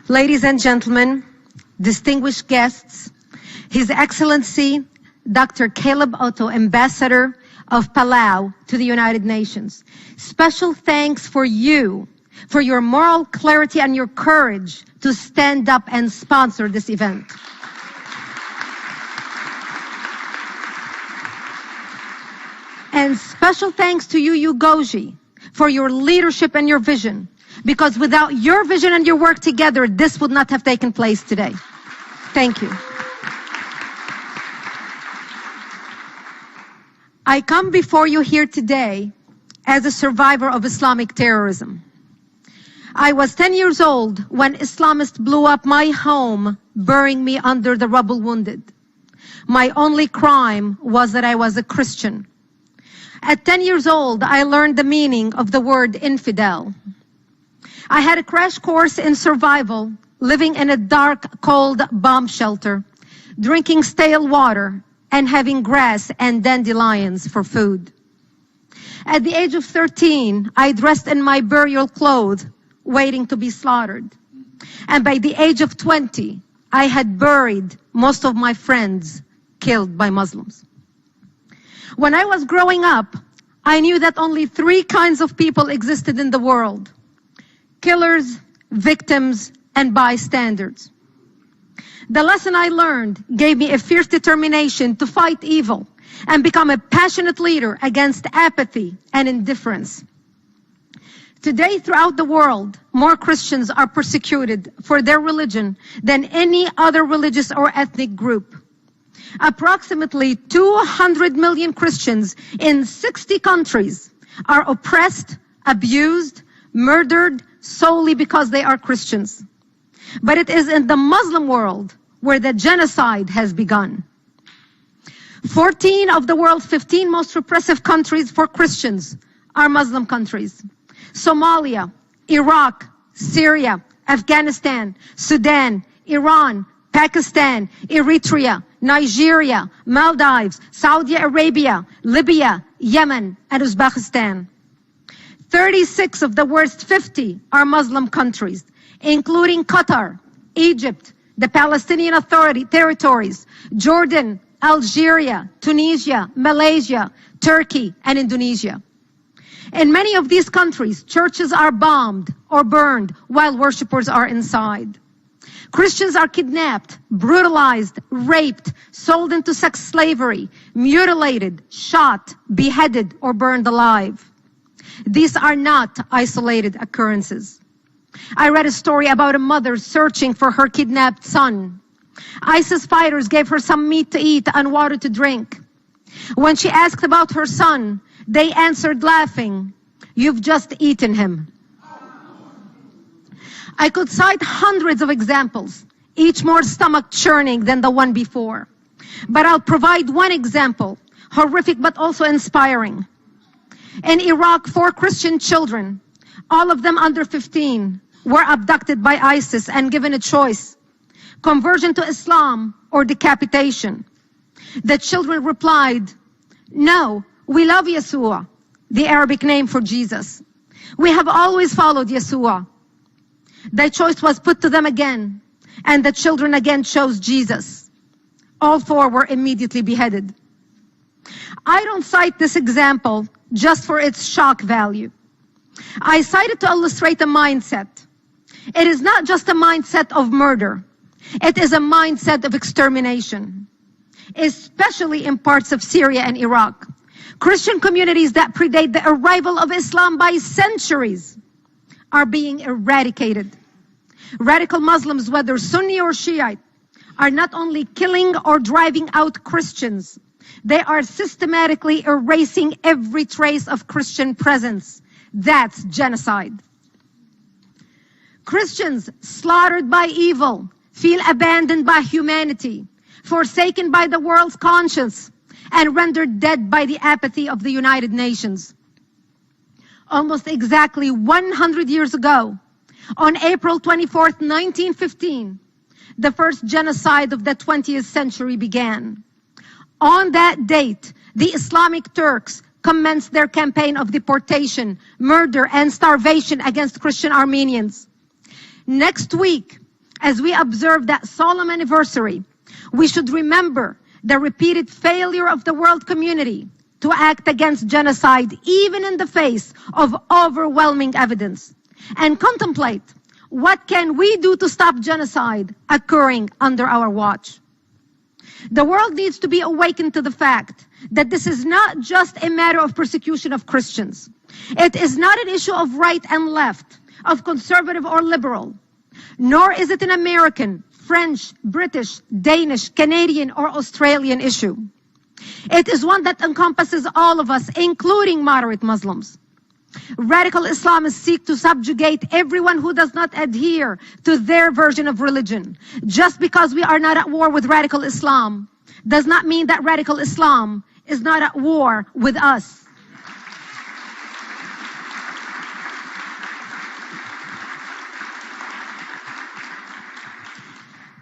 Ladies and gentlemen, distinguished guests, His Excellency Dr. Caleb Otto, Ambassador of Palau to the United Nations. Special thanks for you, for your moral clarity and your courage to stand up and sponsor this event. And special thanks to you, Ugoji, for your leadership and your vision. Because without your vision and your work together, this would not have taken place today. Thank you. I come before you here today as a survivor of Islamic terrorism. I was 10 years old when Islamists blew up my home, burying me under the rubble wounded. My only crime was that I was a Christian. At 10 years old, I learned the meaning of the word infidel. I had a crash course in survival, living in a dark, cold bomb shelter, drinking stale water, and having grass and dandelions for food. At the age of 13, I dressed in my burial clothes, waiting to be slaughtered. And by the age of 20, I had buried most of my friends killed by Muslims. When I was growing up, I knew that only 3 kinds of people existed in the world: killers, victims, and bystanders. The lesson I learned gave me a fierce determination to fight evil and become a passionate leader against apathy and indifference. Today, throughout the world, more Christians are persecuted for their religion than any other religious or ethnic group. Approximately 200 million Christians in 60 countries are oppressed, abused, murdered solely because they are Christians. But it is in the Muslim world where the genocide has begun. 14 of the world's 15 most repressive countries for Christians are Muslim countries: Somalia, Iraq, Syria, Afghanistan, Sudan, Iran, Pakistan, Eritrea, Nigeria, Maldives, Saudi Arabia, Libya, Yemen, and Uzbekistan. 36 of the worst 50 are Muslim countries, including Qatar, Egypt, the Palestinian Authority territories, Jordan, Algeria, Tunisia, Malaysia, Turkey, and Indonesia. In many of these countries, churches are bombed or burned while worshippers are inside. Christians are kidnapped, brutalized, raped, sold into sex slavery, mutilated, shot, beheaded, or burned alive. These are not isolated occurrences. I read a story about a mother searching for her kidnapped son. ISIS fighters gave her some meat to eat and water to drink. When she asked about her son, they answered laughing, "You've just eaten him." I could cite hundreds of examples, each more stomach-churning than the one before. But I'll provide one example, horrific but also inspiring. In Iraq, 4 Christian children, all of them under 15, were abducted by ISIS and given a choice: conversion to Islam or decapitation. The children replied, "No, we love Yeshua," the Arabic name for Jesus. "We have always followed Yeshua." The choice was put to them again, and the children again chose Jesus. All 4 were immediately beheaded. I don't cite this example just for its shock value. I cite it to illustrate a mindset. It is not just a mindset of murder. It is a mindset of extermination, especially in parts of Syria and Iraq. Christian communities that predate the arrival of Islam by centuries are being eradicated. Radical Muslims, whether Sunni or Shiite, are not only killing or driving out Christians, they are systematically erasing every trace of Christian presence. That's genocide. Christians slaughtered by evil feel abandoned by humanity, forsaken by the world's conscience, and rendered dead by the apathy of the United Nations. Almost exactly 100 years ago, on April 24th, 1915, the first genocide of the 20th century began. On that date, the Islamic Turks commenced their campaign of deportation, murder, and starvation against Christian Armenians. Next week, As we observe that solemn anniversary, we should remember the repeated failure of the world community to act against genocide, even in the face of overwhelming evidence, and contemplate what can we do to stop genocide occurring under our watch. The world needs to be awakened to the fact that this is not just a matter of persecution of Christians. It is not an issue of right and left, of conservative or liberal, nor is it an American, French, British, Danish, Canadian, or Australian issue. It is one that encompasses all of us, including moderate Muslims. Radical Islamists seek to subjugate everyone who does not adhere to their version of religion. Just because we are not at war with radical Islam does not mean that radical Islam is not at war with us.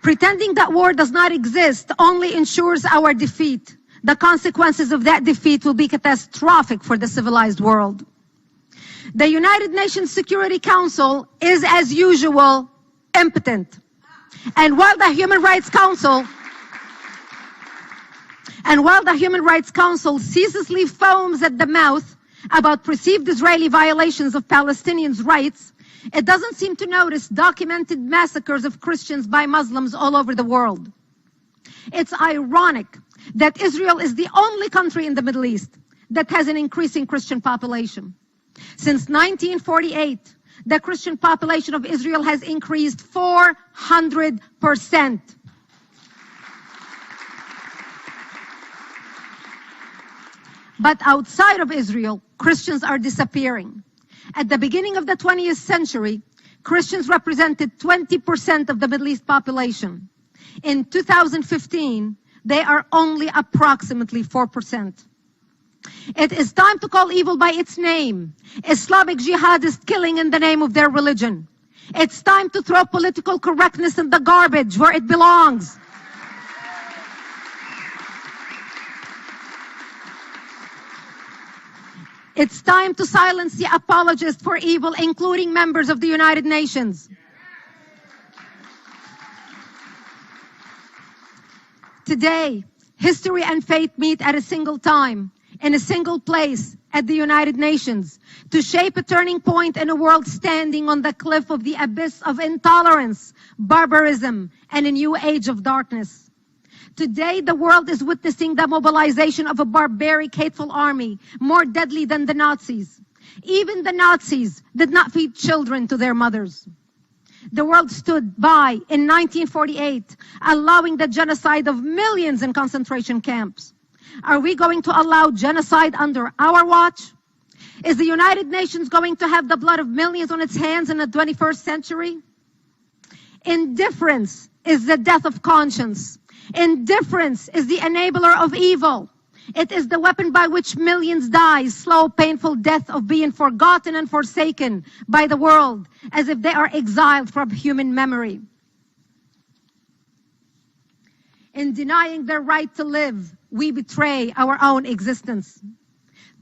Pretending that war does not exist only ensures our defeat. The consequences of that defeat will be catastrophic for the civilized world. The United Nations Security Council is, as usual, impotent. And while the Human Rights Council ceaselessly foams at the mouth about perceived Israeli violations of Palestinians' rights, it doesn't seem to notice documented massacres of Christians by Muslims all over the world. It's ironic that Israel is the only country in the Middle East that has an increasing Christian population. Since 1948, the Christian population of Israel has increased 400%. But outside of Israel, Christians are disappearing. At the beginning of the 20th century, Christians represented 20% of the Middle East population. In 2015, they are only approximately 4%. It is time to call evil by its name. Islamic jihad is killing in the name of their religion. It's time to throw political correctness in the garbage where it belongs. It's time to silence the apologists for evil, including members of the United Nations. Today, history and faith meet at a single time, in a single place, at the United Nations, to shape a turning point in a world standing on the cliff of the abyss of intolerance, barbarism, and a new age of darkness. Today, the world is witnessing the mobilization of a barbaric, hateful army, more deadly than the Nazis. Even the Nazis did not feed children to their mothers. The world stood by in 1948, allowing the genocide of millions in concentration camps. Are we going to allow genocide under our watch? Is the United Nations going to have the blood of millions on its hands in the 21st century? Indifference is the death of conscience. Indifference is the enabler of evil. It is the weapon by which millions die, slow, painful death of being forgotten and forsaken by the world, as if they are exiled from human memory. In denying their right to live, we betray our own existence.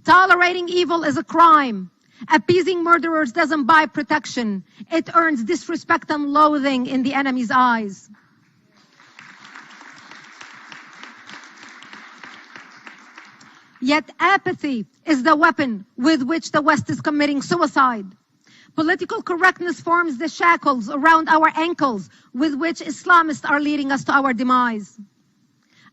Tolerating evil is a crime. Appeasing murderers doesn't buy protection. It earns disrespect and loathing in the enemy's eyes. Yet apathy is the weapon with which the West is committing suicide. Political correctness forms the shackles around our ankles with which Islamists are leading us to our demise.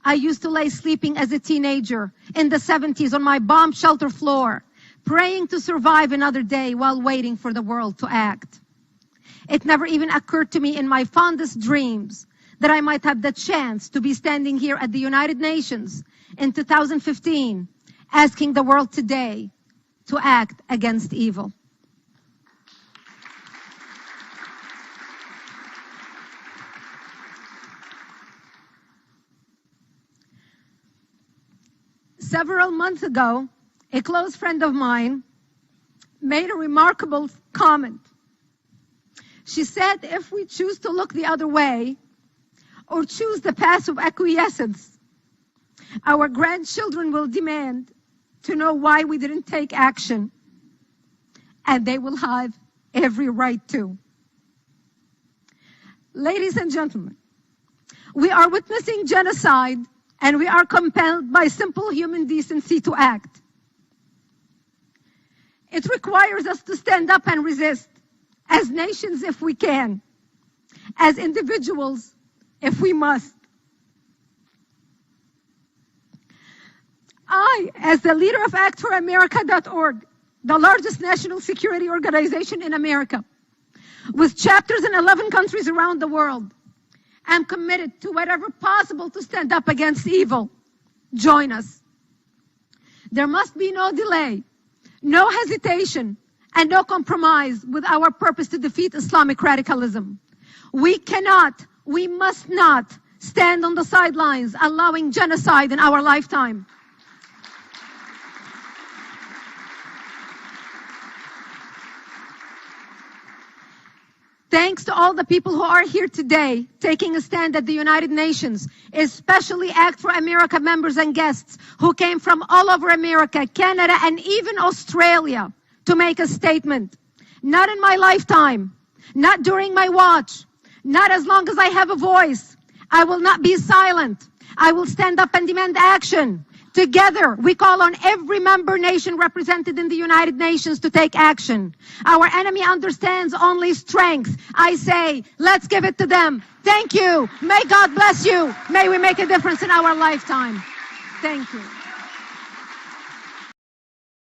I used to lay sleeping as a teenager in the 70s on my bomb shelter floor, praying to survive another day while waiting for the world to act. It never even occurred to me in my fondest dreams that I might have the chance to be standing here at the United Nations in 2015, asking the world today to act against evil. Several months ago, a close friend of mine made a remarkable comment. She said, if we choose to look the other way or choose the path of acquiescence, our grandchildren will demand to know why we didn't take action, and they will have every right to. Ladies and gentlemen, we are witnessing genocide, and we are compelled by simple human decency to act. It requires us to stand up and resist, as nations if we can, as individuals if we must. I, as the leader of ActForAmerica.org, the largest national security organization in America, with chapters in 11 countries around the world, am committed to whatever possible to stand up against evil. Join us. There must be no delay, no hesitation, and no compromise with our purpose to defeat Islamic radicalism. We cannot, we must not stand on the sidelines allowing genocide in our lifetime. Thanks to all the people who are here today taking a stand at the United Nations, especially Act for America members and guests who came from all over America, Canada, and even Australia to make a statement. Not in my lifetime, not during my watch, not as long as I have a voice. I will not be silent. I will stand up and demand action. Together, we call on every member nation represented in the United Nations to take action. Our enemy understands only strength. I say, let's give it to them. Thank you. May God bless you. May we make a difference in our lifetime. Thank you.